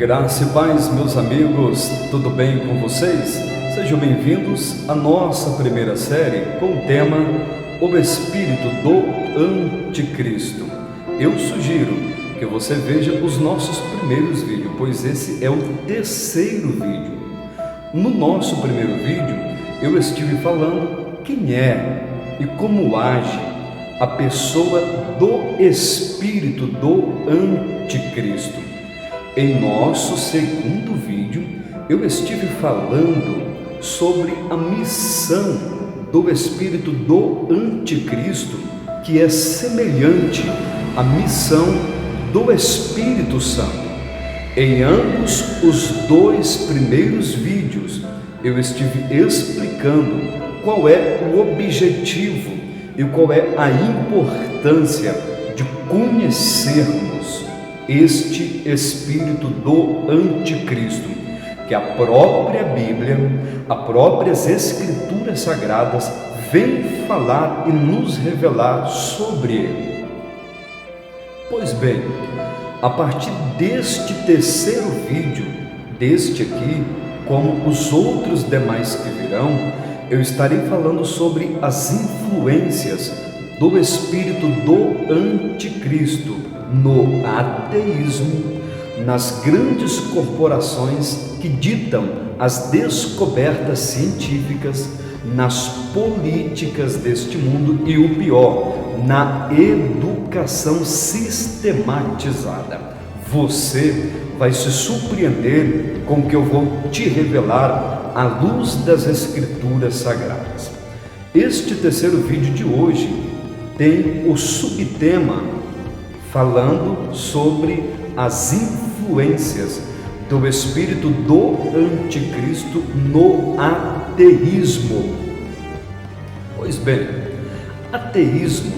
Graça e paz, meus amigos, tudo bem com vocês? Sejam bem-vindos à nossa primeira série com o tema O Espírito do Anticristo. Eu sugiro que você veja os nossos primeiros vídeos, pois esse é o terceiro vídeo. No nosso primeiro vídeo, eu estive falando quem é e como age a pessoa do Espírito do Anticristo. Em nosso segundo vídeo, eu estive falando sobre a missão do Espírito do Anticristo, que é semelhante à missão do Espírito Santo. Em ambos os dois primeiros vídeos, eu estive explicando qual é o objetivo e qual é a importância de conhecermos este Espírito do Anticristo, que a própria Bíblia, as próprias Escrituras Sagradas vem falar e nos revelar sobre ele. Pois bem, a partir deste terceiro vídeo, deste aqui, como os outros demais que virão, eu estarei falando sobre as influências do Espírito do Anticristo no ateísmo, nas grandes corporações que ditam as descobertas científicas, nas políticas deste mundo e o pior, na educação sistematizada. Você vai se surpreender com o que eu vou te revelar à luz das Escrituras Sagradas. Este terceiro vídeo de hoje tem o subtema falando sobre as influências do Espírito do Anticristo no ateísmo. Pois bem, ateísmo,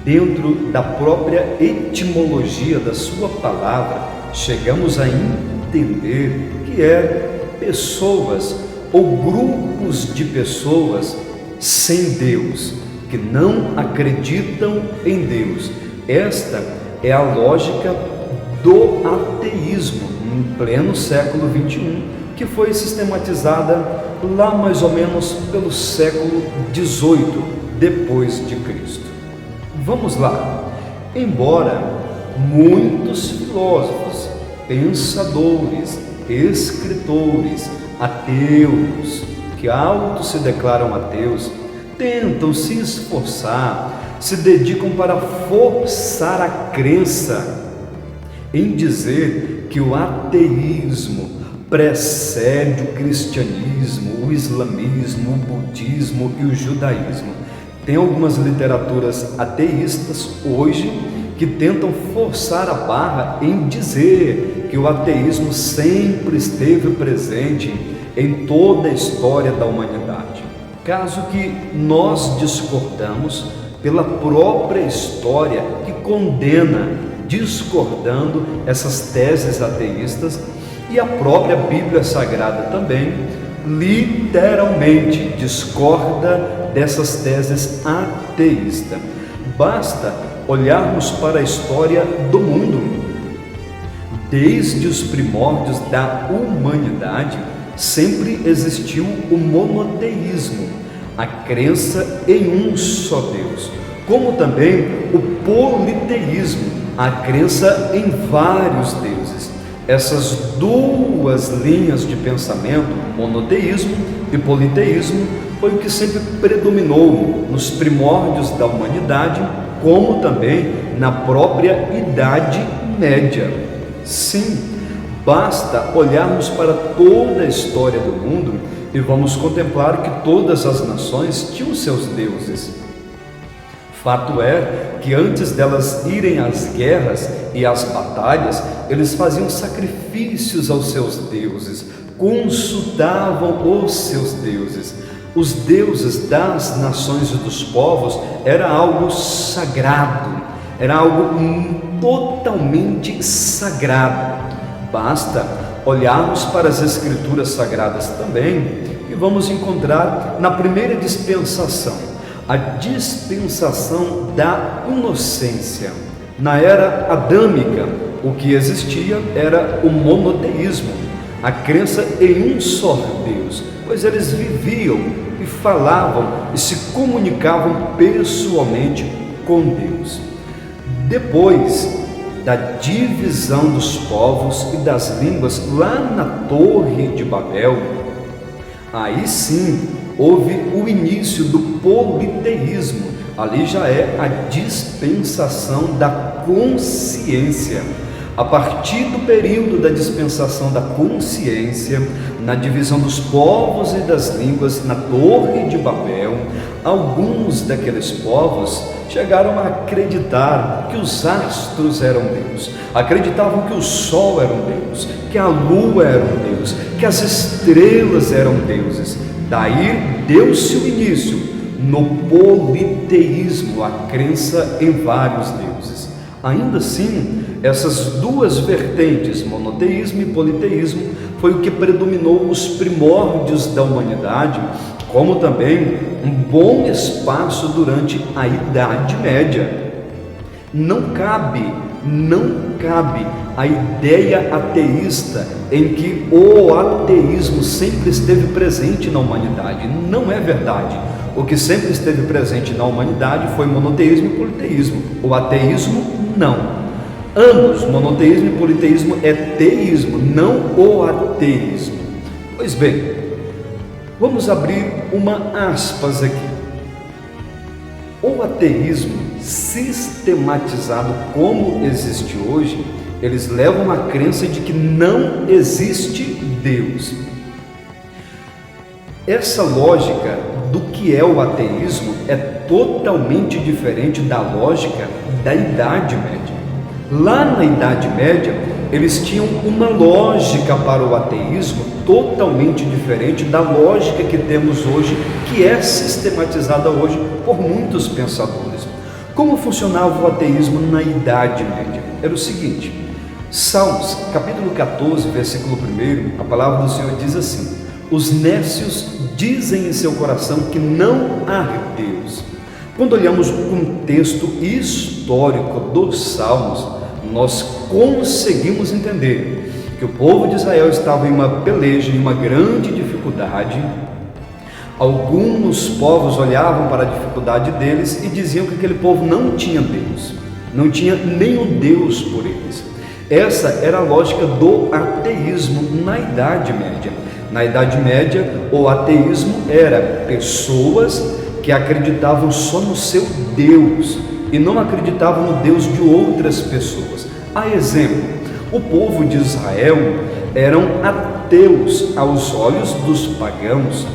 dentro da própria etimologia da sua palavra, chegamos a entender que é pessoas ou grupos de pessoas sem Deus, que não acreditam em Deus. Esta é a lógica do ateísmo em pleno século XXI, que foi sistematizada lá mais ou menos pelo século XVIII depois de Cristo. Vamos lá. Embora muitos filósofos, pensadores, escritores, ateus, que se declaram ateus, tentam se esforçar, se dedicam para forçar a crença em dizer que o ateísmo precede o cristianismo, o islamismo, o budismo e o judaísmo. Tem algumas literaturas ateístas hoje que tentam forçar a barra em dizer que o ateísmo sempre esteve presente em toda a história da humanidade. Caso que nós discordamos pela própria história que condena, discordando essas teses ateístas, e a própria Bíblia Sagrada também literalmente discorda dessas teses ateístas. Basta olharmos para a história do mundo. Desde os primórdios da humanidade, sempre existiu o monoteísmo, a crença em um só Deus, como também o politeísmo, a crença em vários deuses. Essas duas linhas de pensamento, monoteísmo e politeísmo, foi o que sempre predominou nos primórdios da humanidade, como também na própria Idade Média. Sim, basta olharmos para toda a história do mundo e vamos contemplar que todas as nações tinham seus deuses. Fato é que antes delas irem às guerras e às batalhas, eles faziam sacrifícios aos seus deuses, consultavam os seus deuses. Os deuses das nações e dos povos era algo sagrado, era algo totalmente sagrado. Basta olharmos para as Escrituras Sagradas também e vamos encontrar na primeira dispensação, a dispensação da inocência. Na era adâmica, o que existia era o monoteísmo, a crença em um só Deus, pois eles viviam e falavam e se comunicavam pessoalmente com Deus. Depois da divisão dos povos e das línguas lá na Torre de Babel, aí sim houve o início do politeísmo. Ali já é a dispensação da consciência. A partir do período da dispensação da consciência, na divisão dos povos e das línguas na Torre de Babel, alguns daqueles povos chegaram a acreditar que os astros eram Deus, acreditavam que o sol era um Deus, que a lua era um Deus, que as estrelas eram deuses. Daí deu-se o início no politeísmo, a crença em vários deuses. Ainda assim, essas duas vertentes, monoteísmo e politeísmo, foi o que predominou os primórdios da humanidade, como também um bom espaço durante a Idade Média. Não cabe a ideia ateísta em que o ateísmo sempre esteve presente na humanidade. Não é verdade. O que sempre esteve presente na humanidade foi monoteísmo e politeísmo. O ateísmo, não. Ambos, monoteísmo e politeísmo, é teísmo, não o ateísmo. Pois bem, vamos abrir uma aspas aqui. O ateísmo sistematizado como existe hoje, eles levam à crença de que não existe Deus. Essa lógica do que é o ateísmo é totalmente diferente da lógica da Idade Média. Lá na Idade Média, eles tinham uma lógica para o ateísmo totalmente diferente da lógica que temos hoje, que é sistematizada hoje por muitos pensadores. Como funcionava o ateísmo na Idade Média? Era o seguinte: Salmos, capítulo 14, versículo 1, a palavra do Senhor diz assim: os nécios dizem em seu coração que não há Deus. Quando olhamos o contexto histórico dos Salmos, nós conseguimos entender que o povo de Israel estava em uma peleja, em uma grande dificuldade. Alguns povos olhavam para a dificuldade deles e diziam que aquele povo não tinha Deus, não tinha nenhum Deus por eles. Essa era a lógica do ateísmo na Idade Média. Na Idade Média, o ateísmo era pessoas que acreditavam só no seu Deus e não acreditavam no Deus de outras pessoas. A exemplo, o povo de Israel eram ateus aos olhos dos pagãos.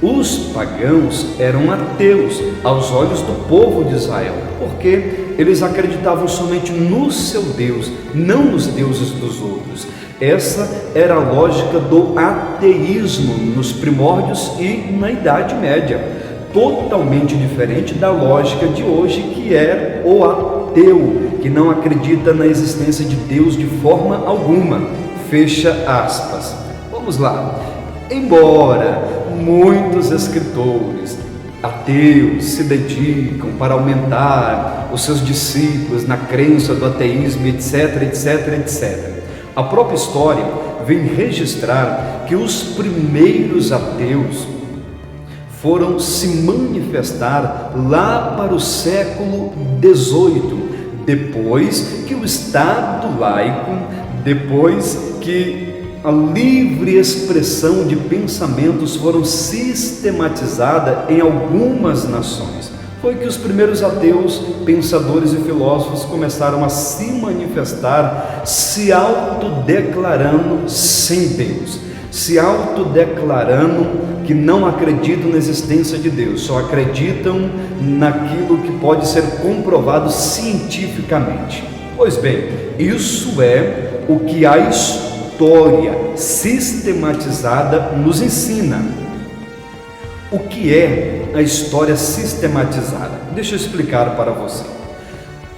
Os pagãos eram ateus aos olhos do povo de Israel, porque eles acreditavam somente no seu Deus, não nos deuses dos outros. Essa era a lógica do ateísmo nos primórdios e na Idade Média, totalmente diferente da lógica de hoje, que é o ateu, que não acredita na existência de Deus de forma alguma. Fecha aspas. Vamos lá. Embora muitos escritores ateus se dedicam para aumentar os seus discípulos na crença do ateísmo, etc, etc, etc, a própria história vem registrar que os primeiros ateus foram se manifestar lá para o século XVIII, depois que o Estado laico, depois que a livre expressão de pensamentos foram sistematizada em algumas nações. Foi que os primeiros ateus, pensadores e filósofos começaram a se manifestar, se autodeclarando sem Deus, se autodeclarando que não acreditam na existência de Deus, só acreditam naquilo que pode ser comprovado cientificamente. Pois bem, isso é o que a história sistematizada nos ensina. O que é a história sistematizada? Deixa eu explicar para você.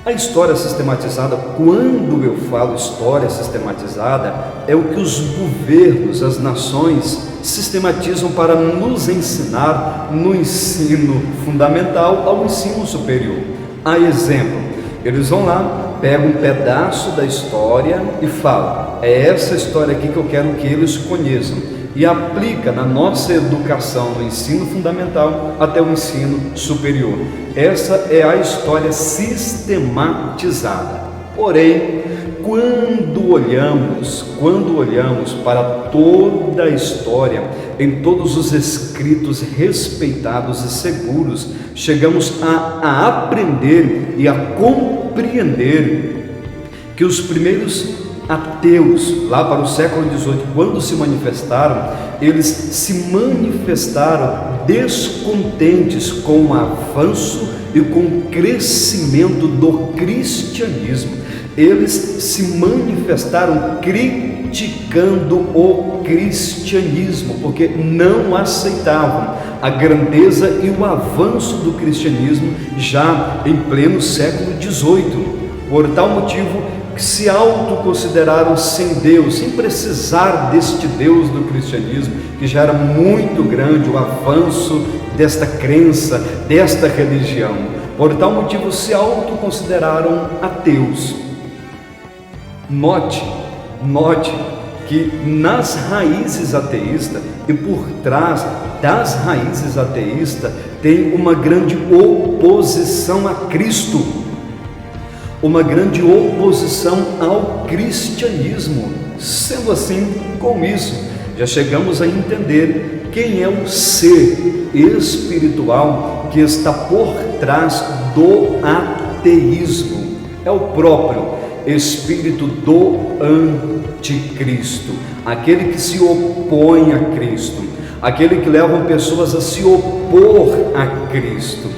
A história sistematizada, quando eu falo história sistematizada, é o que os governos, as nações sistematizam para nos ensinar no ensino fundamental ao ensino superior. A exemplo, eles vão lá, pega um pedaço da história e fala: é essa história aqui que eu quero que eles conheçam, e aplica na nossa educação, do ensino fundamental até o ensino superior. Essa é a história sistematizada. Porém, quando olhamos para toda a história, em todos os escritos respeitados e seguros, chegamos a aprender e a compreender que os primeiros ateus, lá para o século XVIII, quando se manifestaram, eles se manifestaram descontentes com o avanço e com o crescimento do cristianismo. Eles se manifestaram criticando o cristianismo, porque não aceitavam a grandeza e o avanço do cristianismo já em pleno século XVIII. Por tal motivo, que se autoconsideraram sem Deus, sem precisar deste Deus do cristianismo, que já era muito grande o avanço desta crença, desta religião. Por tal motivo, se autoconsideraram ateus. Note que nas raízes ateístas e por trás das raízes ateístas tem uma grande oposição a Cristo, uma grande oposição ao cristianismo. Sendo assim, com isso, já chegamos a entender quem é o ser espiritual que está por trás do ateísmo. É o próprio espírito do anticristo, aquele que se opõe a Cristo, aquele que leva pessoas a se opor a Cristo.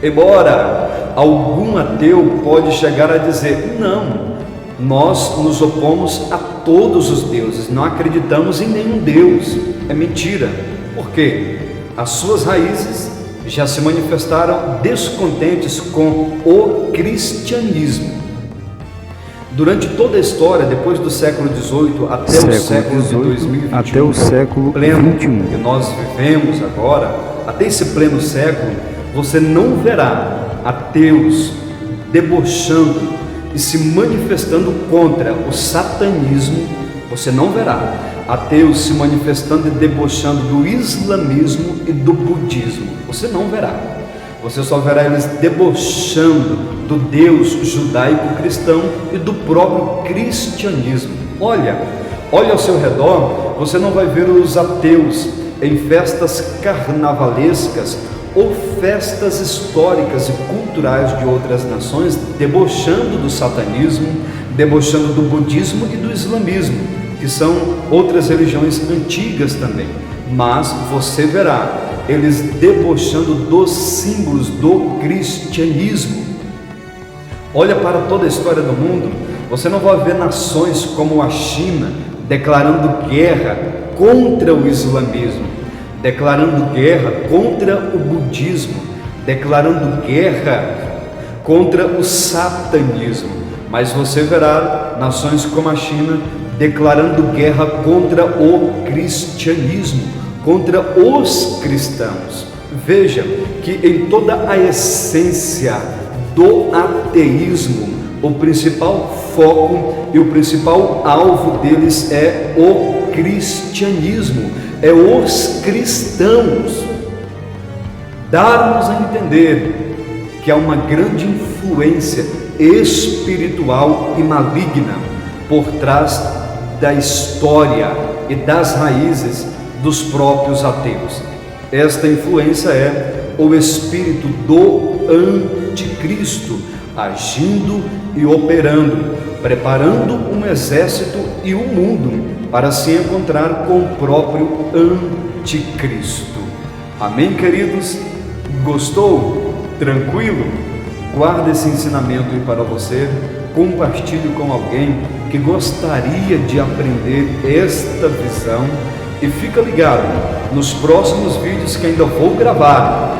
Embora algum ateu pode chegar a dizer: não, nós nos opomos a todos os deuses, não acreditamos em nenhum Deus. É mentira. Por quê? As suas raízes já se manifestaram descontentes com o cristianismo. Durante toda a história, depois do século XVIII até o século de 2021, até o século pleno que nós vivemos agora, até esse pleno século, você não verá ateus debochando e se manifestando contra o satanismo. Você não verá ateus se manifestando e debochando do islamismo e do budismo. Você não verá. Você só verá eles debochando do Deus judaico-cristão e do próprio cristianismo. Olha ao seu redor, você não vai ver os ateus em festas carnavalescas ou festas históricas e culturais de outras nações, debochando do satanismo, debochando do budismo e do islamismo, que são outras religiões antigas também. Mas você verá eles debochando dos símbolos do cristianismo. Olha para toda a história do mundo, você não vai ver nações como a China declarando guerra contra o islamismo, declarando guerra contra o budismo, declarando guerra contra o satanismo. Mas você verá nações como a China declarando guerra contra o cristianismo, contra os cristãos. Veja que em toda a essência do ateísmo, o principal foco e o principal alvo deles é o cristianismo, é os cristãos. Dar-nos a entender que há uma grande influência espiritual e maligna por trás da história e das raízes dos próprios ateus. Esta influência é o espírito do anticristo, agindo e operando, preparando um exército e um mundo para se encontrar com o próprio anticristo. Amém, queridos? Gostou? Tranquilo? Guarde esse ensinamento aí para você, compartilhe com alguém que gostaria de aprender esta visão e fica ligado nos próximos vídeos que ainda vou gravar.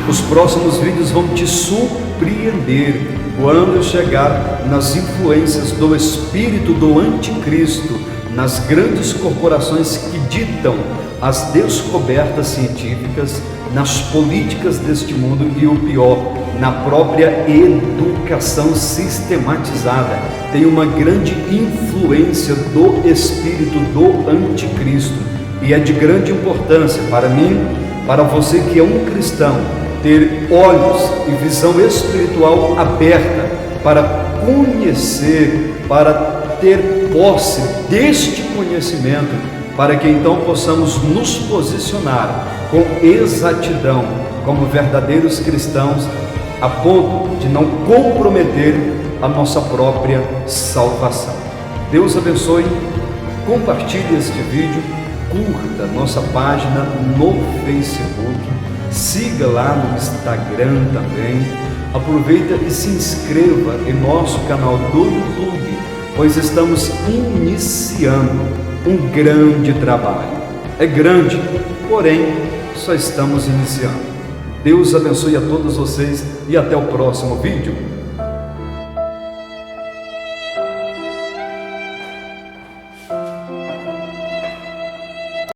Os próximos vídeos vão te surpreender quando eu chegar nas influências do espírito do anticristo, nas grandes corporações que ditam as descobertas científicas, nas políticas deste mundo e o pior, na própria educação sistematizada. Tem uma grande influência do espírito do anticristo, e é de grande importância para mim, para você que é um cristão, ter olhos e visão espiritual aberta para conhecer, para ter posse deste conhecimento, para que então possamos nos posicionar com exatidão como verdadeiros cristãos, a ponto de não comprometer a nossa própria salvação. Deus abençoe, compartilhe este vídeo, curta nossa página no Facebook, siga lá no Instagram também, aproveita e se inscreva em nosso canal do YouTube, pois estamos iniciando um grande trabalho. É grande, porém só estamos iniciando. Deus abençoe a todos vocês e até o próximo vídeo.